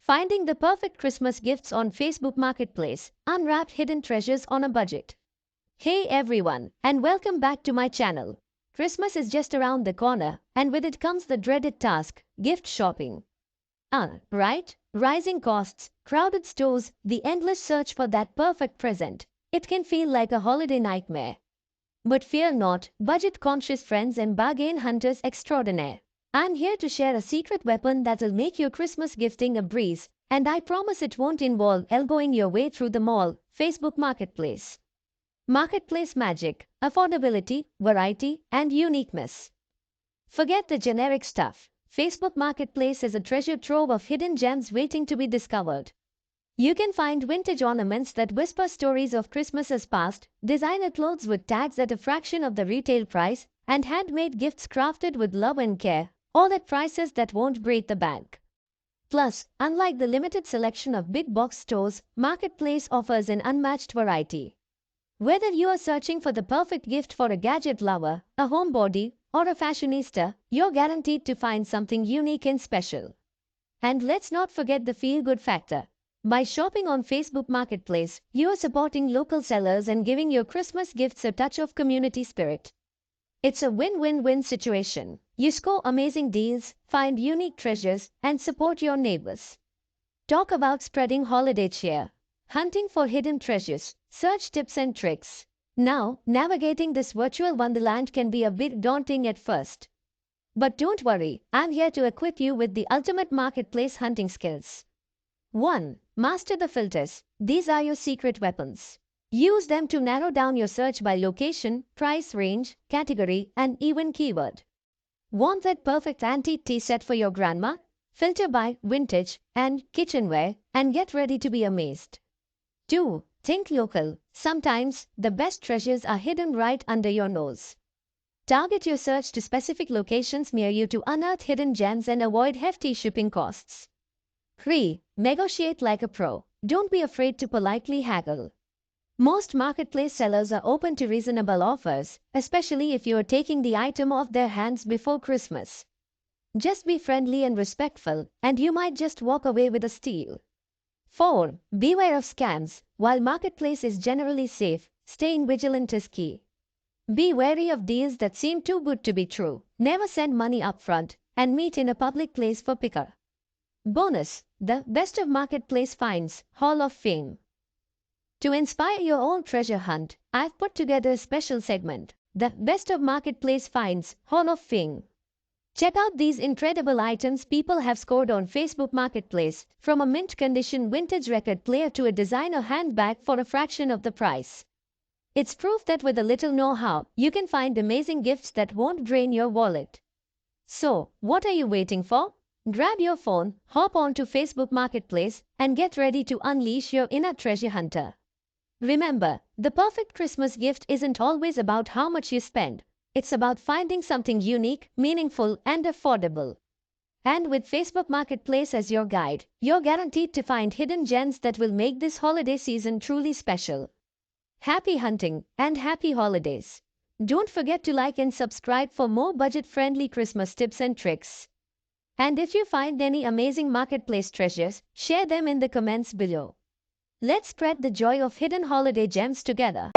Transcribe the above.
Finding the perfect Christmas gifts on Facebook Marketplace. Unwrapped hidden treasures on a budget. Hey everyone, and welcome back to my channel. Christmas is just around the corner, and with it comes the dreaded task, gift shopping. Right? Rising costs, crowded stores, the endless search for that perfect present. It can feel like a holiday nightmare. But fear not, budget-conscious friends and bargain hunters extraordinaire. I'm here to share a secret weapon that'll make your Christmas gifting a breeze, and I promise it won't involve elbowing your way through the mall. Facebook Marketplace. Marketplace magic, affordability, variety, and uniqueness. Forget the generic stuff. Facebook Marketplace is a treasure trove of hidden gems waiting to be discovered. You can find vintage ornaments that whisper stories of Christmases past, designer clothes with tags at a fraction of the retail price, and handmade gifts crafted with love and care, all at prices that won't break the bank. Plus, unlike the limited selection of big box stores, Marketplace offers an unmatched variety. Whether you are searching for the perfect gift for a gadget lover, a homebody, or a fashionista, you're guaranteed to find something unique and special. And let's not forget the feel-good factor. By shopping on Facebook Marketplace, you are supporting local sellers and giving your Christmas gifts a touch of community spirit. It's a win-win-win situation. You score amazing deals, find unique treasures, and support your neighbors. Talk about spreading holiday cheer. Hunting for hidden treasures, search tips and tricks. Now, navigating this virtual wonderland can be a bit daunting at first. But don't worry, I'm here to equip you with the ultimate marketplace hunting skills. 1. Master the filters. These are your secret weapons. Use them to narrow down your search by location, price range, category, and even keyword. Want that perfect antique tea set for your grandma? Filter by vintage and kitchenware and get ready to be amazed. 2. Think local. Sometimes, the best treasures are hidden right under your nose. Target your search to specific locations near you to unearth hidden gems and avoid hefty shipping costs. 3. Negotiate like a pro. Don't be afraid to politely haggle. Most marketplace sellers are open to reasonable offers, especially if you are taking the item off their hands before Christmas. Just be friendly and respectful, and you might just walk away with a steal. 4. Beware of scams. While marketplace is generally safe, staying vigilant is key. Be wary of deals that seem too good to be true. Never send money upfront, and meet in a public place for pickup. Bonus: the Best of Marketplace Finds Hall of Fame. To inspire your own treasure hunt, I've put together a special segment, the Best of Marketplace Finds Hall of Fame. Check out these incredible items people have scored on Facebook Marketplace, from a mint condition vintage record player to a designer handbag for a fraction of the price. It's proof that with a little know-how, you can find amazing gifts that won't drain your wallet. So, what are you waiting for? Grab your phone, hop onto Facebook Marketplace, and get ready to unleash your inner treasure hunter. Remember, the perfect Christmas gift isn't always about how much you spend. It's about finding something unique, meaningful, and affordable. And with Facebook Marketplace as your guide, you're guaranteed to find hidden gems that will make this holiday season truly special. Happy hunting and happy holidays. Don't forget to like and subscribe for more budget-friendly Christmas tips and tricks. And if you find any amazing marketplace treasures, share them in the comments below. Let's spread the joy of hidden holiday gems together.